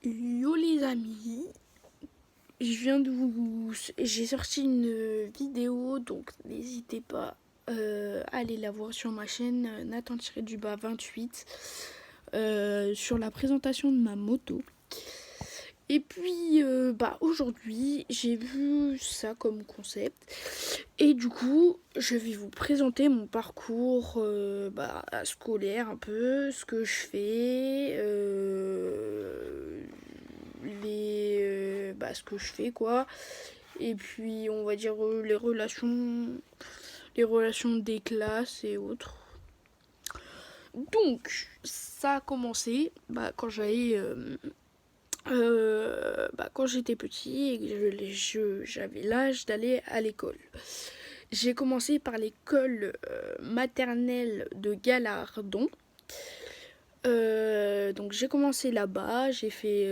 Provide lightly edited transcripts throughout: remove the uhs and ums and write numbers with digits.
Yo les amis, j'ai sorti une vidéo, donc n'hésitez pas à aller la voir sur ma chaîne Nathan-du-bas 28 sur la présentation de ma moto. Et puis aujourd'hui j'ai vu ça comme concept et du coup je vais vous présenter mon parcours scolaire un peu, ce que je fais, ce que je fais quoi, et puis on va dire les relations des classes et autres. Donc ça a commencé quand j'étais petit et que j'avais l'âge d'aller à l'école. J'ai commencé par l'école maternelle de Galardon. Donc j'ai commencé là-bas, j'ai fait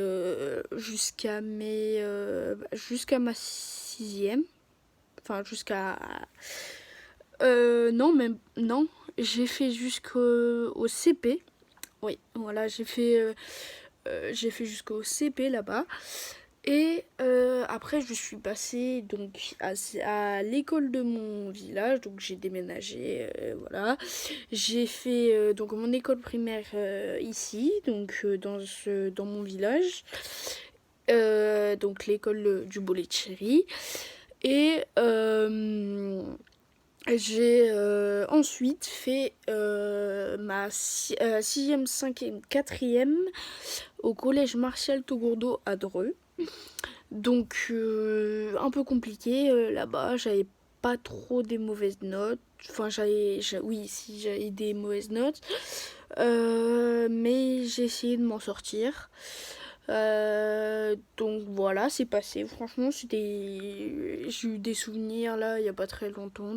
jusqu'à ma sixième, enfin jusqu'à non, j'ai fait jusqu'au CP. Oui, voilà, j'ai fait jusqu'au CP là-bas. Et après, je suis passée donc à l'école de mon village, donc j'ai déménagé, voilà. J'ai fait donc mon école primaire ici, donc dans mon village, donc l'école du Boletcheri. Et j'ai ensuite fait ma 6e, 5e, 4e au collège Martial Togourdeau à Dreux. Donc un peu compliqué là-bas, j'avais pas trop des mauvaises notes. Enfin, oui, si j'avais des mauvaises notes, mais j'ai essayé de m'en sortir. Donc voilà, c'est passé. Franchement, j'ai eu des souvenirs là, il y a pas très longtemps.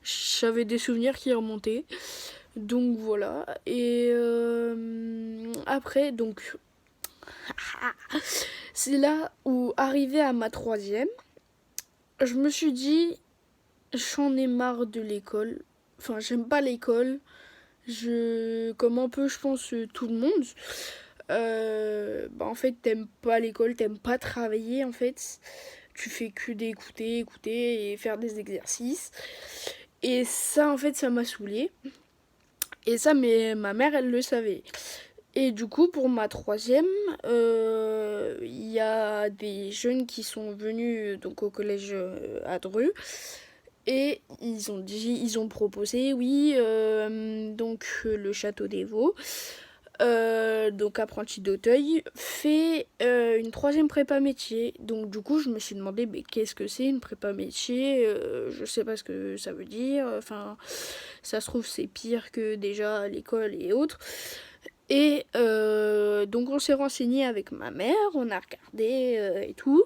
J'avais des souvenirs qui remontaient. Donc voilà. Et après, donc c'est là où, arrivé à ma 3e, je me suis dit, j'en ai marre de l'école. Enfin, j'aime pas l'école. Comme un peu, je pense, tout le monde. En fait, t'aimes pas l'école, t'aimes pas travailler, en fait. Tu fais que d'écouter, écouter et faire des exercices. Et ça, en fait, ça m'a saoulée. Et ça, mais ma mère, elle le savait. Et du coup, pour ma 3e, il y a des jeunes qui sont venus donc au collège à Dreux. Et ils ont proposé, oui, le château des Vaux, donc apprenti d'Auteuil, fait une 3e prépa métier. Donc du coup, je me suis demandé, mais qu'est-ce que c'est une prépa métier? Je sais pas ce que ça veut dire. Enfin, ça se trouve, c'est pire que déjà l'école et autres. Et donc on s'est renseigné avec ma mère, on a regardé et tout.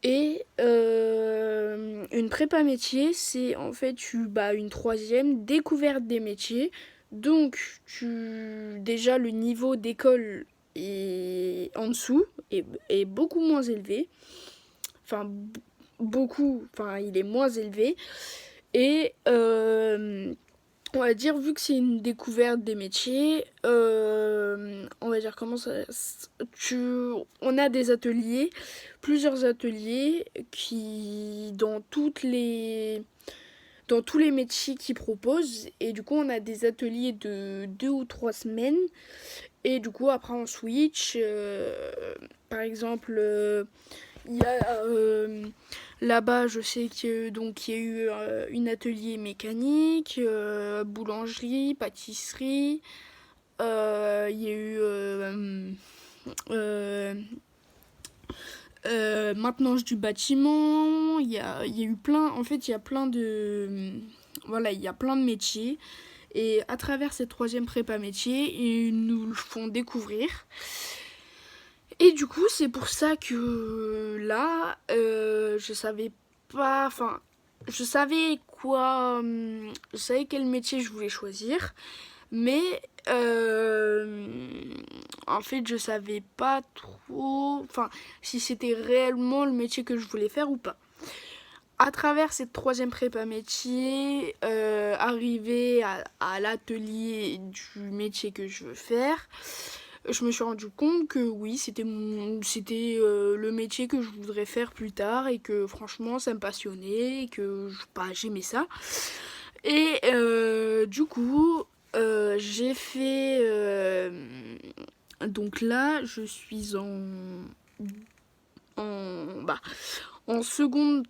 Et une prépa métier, c'est en fait une 3e découverte des métiers. Donc déjà le niveau d'école est en dessous, est beaucoup moins élevé. Enfin il est moins élevé. Et on va dire, vu que c'est une découverte des métiers, on va dire on a des ateliers, plusieurs ateliers dans tous les métiers qu'ils proposent. Et du coup, on a des ateliers de 2 ou 3 semaines. Et du coup, après, on switch. Par exemple, il y a là-bas, je sais que donc il y a eu une atelier mécanique, boulangerie, pâtisserie. Il y a eu euh, maintenance du bâtiment. Il y a eu plein. En fait, il y a plein de voilà, il y a plein de métiers. Et à travers cette 3e prépa métier, ils nous le font découvrir. Et du coup, c'est pour ça que là, je savais pas. Enfin, je savais je savais quel métier je voulais choisir. Mais en fait, je savais pas trop. Enfin, si c'était réellement le métier que je voulais faire ou pas. À travers cette 3e prépa métier, arrivé à l'atelier du métier que je veux faire, je me suis rendu compte que oui, c'était le métier que je voudrais faire plus tard et que franchement ça me passionnait et que bah, j'aimais ça. Et du coup, j'ai fait. Donc là, je suis bah, en seconde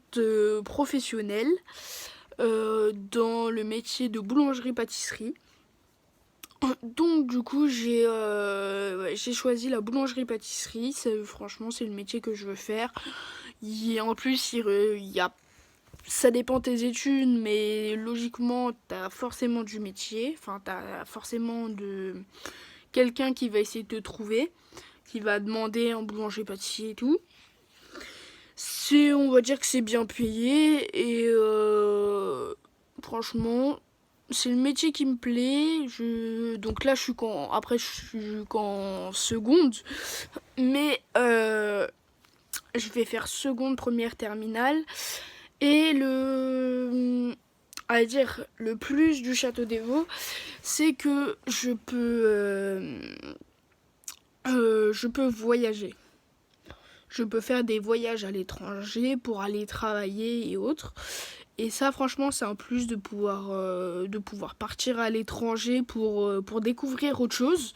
professionnelle dans le métier de boulangerie-pâtisserie. Donc du coup j'ai choisi la boulangerie-pâtisserie. Franchement c'est le métier que je veux faire. En plus ça dépend de tes études, mais logiquement t'as forcément du métier. Enfin t'as forcément de quelqu'un qui va essayer de te trouver, qui va demander en boulanger-pâtissier et tout. On va dire que c'est bien payé et franchement c'est le métier qui me plaît. Donc là, après, je suis qu'en seconde. Mais je vais faire seconde, première, terminale. Et à dire, le plus du Château des Vaux, c'est que je peux voyager. Je peux faire des voyages à l'étranger pour aller travailler et autres. Et ça, franchement, c'est un plus de pouvoir partir à l'étranger pour découvrir autre chose.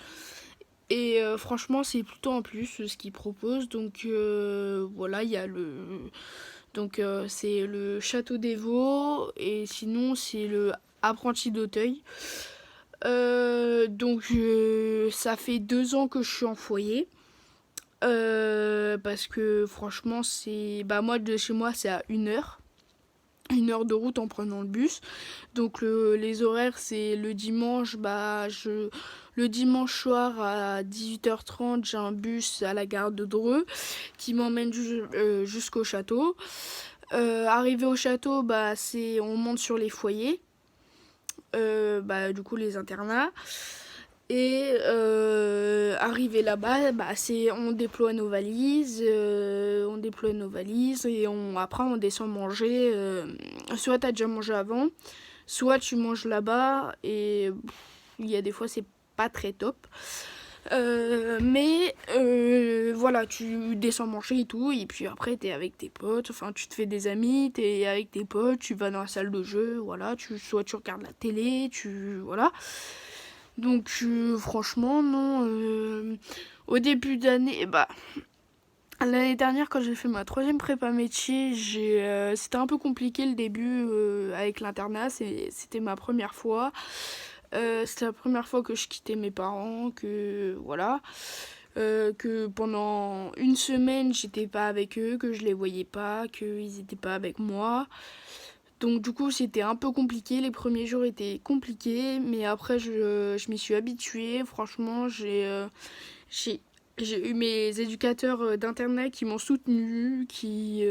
Et franchement, c'est plutôt un plus ce qu'ils proposent. Donc voilà, il y a c'est le Château des Vaux et sinon c'est le Apprenti d'Auteuil. Ça fait 2 ans que je suis en foyer. Parce que franchement, moi de chez moi, c'est à 1 heure. 1 heure de route en prenant le bus. Donc les horaires, c'est le dimanche, le dimanche soir à 18h30, j'ai un bus à la gare de Dreux qui m'emmène jusqu'au château. Arrivé au château, on monte sur les foyers, du coup les internats. Et arrivé là-bas, on déploie nos valises, et après on descend manger. Soit t'as déjà mangé avant, soit tu manges là-bas et il y a des fois c'est pas très top. Mais voilà, tu descends manger et tout, et puis après t'es avec tes potes, enfin tu te fais des amis, t'es avec tes potes, tu vas dans la salle de jeu, voilà, soit tu regardes la télé, voilà. Donc franchement non. Au début d'année, l'année dernière quand j'ai fait ma troisième prépa métier, c'était un peu compliqué le début avec l'internat. C'était ma première fois. C'était la première fois que je quittais mes parents, que voilà. Que pendant une semaine j'étais pas avec eux, que je les voyais pas, qu'ils étaient pas avec moi. Donc du coup c'était un peu compliqué, les premiers jours étaient compliqués, mais après je m'y suis habituée. Franchement j'ai eu mes éducateurs d'internet qui m'ont soutenue, qui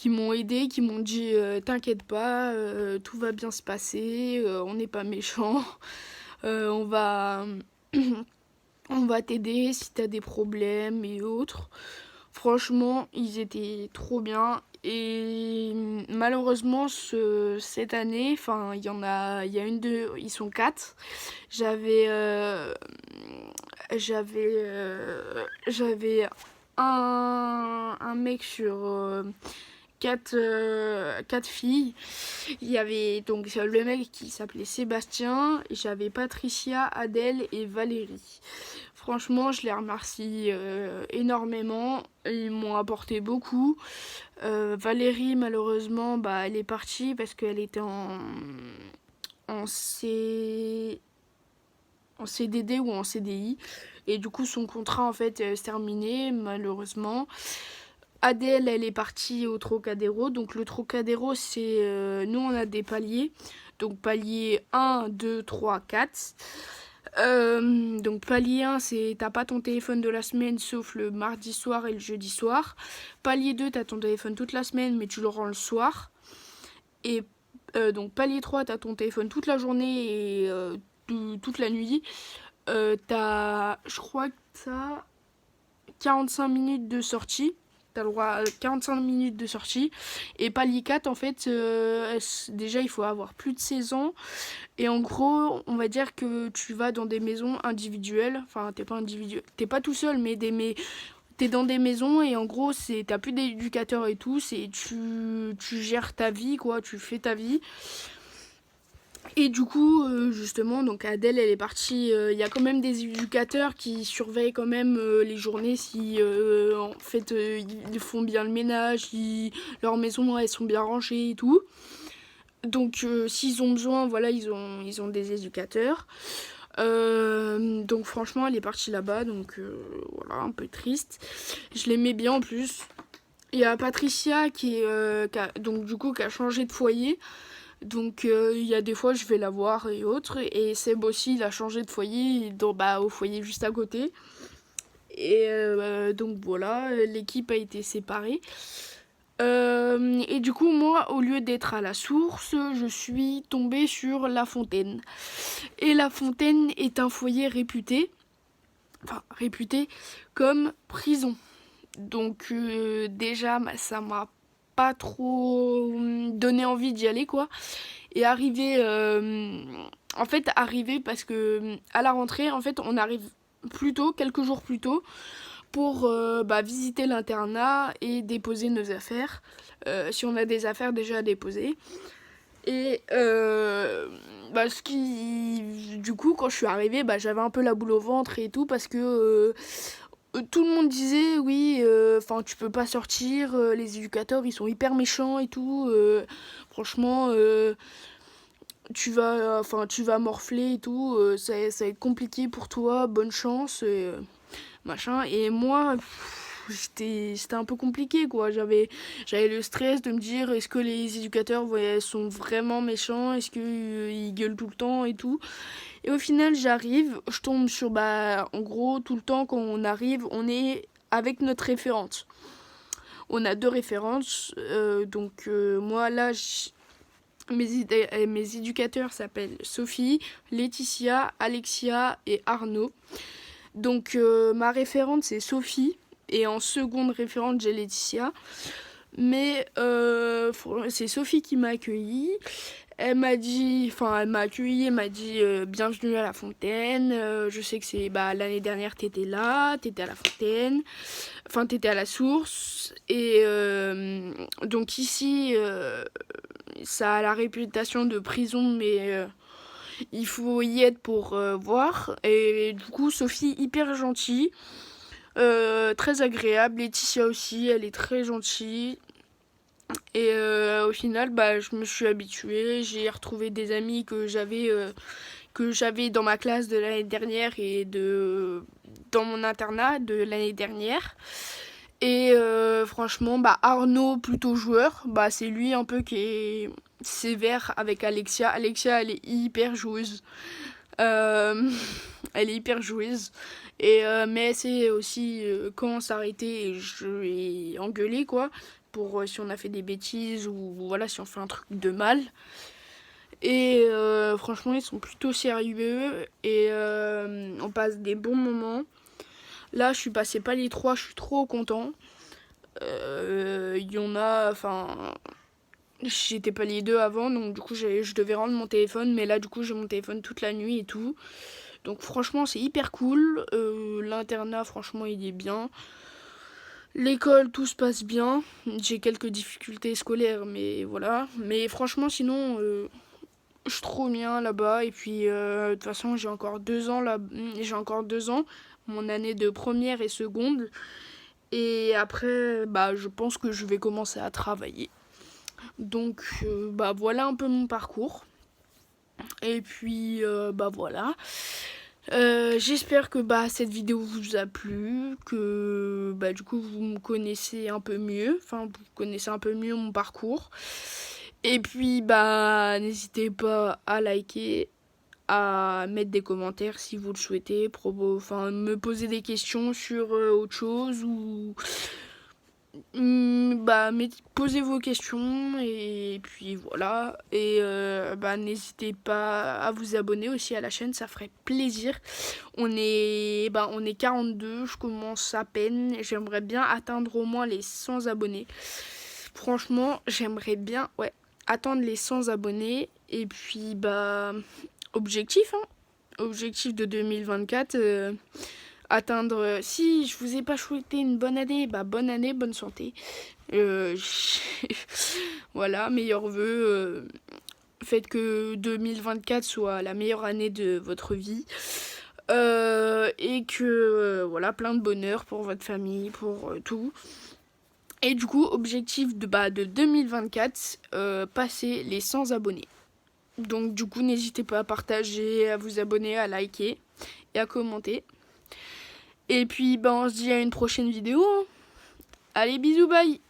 m'ont aidé, qui m'ont dit t'inquiète pas, tout va bien se passer, on n'est pas méchants, on va, on va t'aider si t'as des problèmes et autres. Franchement, ils étaient trop bien. Et malheureusement, cette année, enfin, ils sont 4. J'avais, euh, j'avais un mec sur 4 filles. Il y avait donc le mec qui s'appelait Sébastien, j'avais Patricia, Adèle et Valérie. Franchement, je les remercie énormément. Ils m'ont apporté beaucoup. Valérie, malheureusement, elle est partie parce qu'elle était en CDD ou en CDI. Et du coup, son contrat, en fait, s'est terminé, malheureusement. Adèle, elle est partie au Trocadéro. Donc, le Trocadéro, c'est... nous, on a des paliers. Donc, palier 1, 2, 3, 4. Donc palier 1, c'est t'as pas ton téléphone de la semaine sauf le mardi soir et le jeudi soir. Palier 2, t'as ton téléphone toute la semaine mais tu le rends le soir. Et donc palier 3, t'as ton téléphone toute la journée et toute la nuit. Je crois que t'as 45 minutes de sortie. T'as le droit à 45 minutes de sortie. Et Palier 4, en fait, déjà, il faut avoir plus de 16 ans. Et en gros, on va dire que tu vas dans des maisons individuelles. Enfin, t'es pas tout seul, mais t'es dans des maisons et en gros, t'as plus d'éducateurs et tout. Tu gères ta vie, quoi. Tu fais ta vie. Et du coup, justement, donc Adèle, elle est partie. Il y a quand même des éducateurs qui surveillent quand même les journées si, en fait, ils font bien le ménage, si leurs maisons, elles sont bien rangées et tout. Donc, s'ils ont besoin, voilà, ils ont des éducateurs. Donc, franchement, elle est partie là-bas, donc voilà, un peu triste. Je l'aimais bien en plus. Il y a Patricia donc du coup, qui a changé de foyer. Donc il y a des fois je vais la voir et autres. Et Seb aussi il a changé de foyer au foyer juste à côté. Et donc voilà, l'équipe a été séparée. Et du coup moi au lieu d'être à la source, je suis tombée sur La Fontaine. Et La Fontaine est un foyer réputé comme prison. Donc déjà ça m'a pas trop donné envie d'y aller quoi. Et arriver parce que à la rentrée, en fait, on arrive plus tôt, quelques jours plus tôt, pour visiter l'internat et déposer nos affaires, si on a des affaires déjà à déposer. Et du coup, quand je suis arrivée, j'avais un peu la boule au ventre et tout, parce que tout le monde disait, oui, tu peux pas sortir, les éducateurs, ils sont hyper méchants et tout, franchement... tu vas morfler et tout, ça va être compliqué pour toi, bonne chance, machin. Et moi, c'était un peu compliqué, quoi. J'avais le stress de me dire, est-ce que les éducateurs sont vraiment méchants, est-ce qu'ils gueulent tout le temps et tout. Et au final, je tombe sur, en gros, tout le temps quand on arrive, on est avec notre référente. On a deux références, donc moi là, mes éducateurs s'appellent Sophie, Laetitia, Alexia et Arnaud. Donc ma référente c'est Sophie et en seconde référente j'ai Laetitia. Mais c'est Sophie qui m'a accueillie. Elle m'a accueillie, elle m'a dit bienvenue à La Fontaine. Je sais que c'est l'année dernière t'étais là, t'étais à La Fontaine. Enfin t'étais à la source. Et donc ici ça a la réputation de prison, mais il faut y être pour voir. Et du coup, Sophie, hyper gentille, très agréable. Laetitia aussi, elle est très gentille. Et au final, je me suis habituée. J'ai retrouvé des amis que j'avais dans ma classe de l'année dernière et dans mon internat de l'année dernière. Et franchement, Arnaud, plutôt joueur, c'est lui un peu qui est sévère avec Alexia. Alexia, elle est hyper joueuse. Elle est hyper joueuse. Mais elle sait aussi quand s'arrêter et je vais engueuler, quoi. Pour si on a fait des bêtises ou voilà, si on fait un truc de mal. Et franchement, ils sont plutôt sérieux. Et on passe des bons moments. Là, je suis passée pas les trois, je suis trop content. Il y en a, j'étais pas les deux avant, donc du coup, je devais rendre mon téléphone, mais là, du coup, j'ai mon téléphone toute la nuit et tout. Donc, franchement, c'est hyper cool. L'internat, franchement, il est bien. L'école, tout se passe bien. J'ai quelques difficultés scolaires, mais voilà. Mais franchement, sinon, je suis trop bien là-bas. Et puis, de toute façon, j'ai encore 2 ans là. J'ai encore 2 ans. Mon année de première et seconde. Et après, je pense que je vais commencer à travailler. Donc, voilà un peu mon parcours. Et puis, voilà. J'espère que cette vidéo vous a plu, que du coup vous me connaissez un peu mieux, vous connaissez un peu mieux mon parcours. Et puis n'hésitez pas à liker, à mettre des commentaires si vous le souhaitez, me poser des questions sur autre chose posez vos questions et puis voilà. Et n'hésitez pas à vous abonner aussi à la chaîne, ça ferait plaisir. On est 42, je commence à peine. J'aimerais bien atteindre au moins les 100 abonnés. Franchement, j'aimerais bien atteindre les 100 abonnés. Et puis objectif, hein. Objectif de 2024. Atteindre, si je vous ai pas souhaité une bonne année, bonne année, bonne santé. Voilà, meilleurs vœux. Faites que 2024 soit la meilleure année de votre vie. Et que voilà, plein de bonheur pour votre famille, pour tout. Et du coup, objectif de 2024, passer les 100 abonnés. Donc du coup, n'hésitez pas à partager, à vous abonner, à liker et à commenter. Et puis on se dit à une prochaine vidéo. Allez, bisous, bye.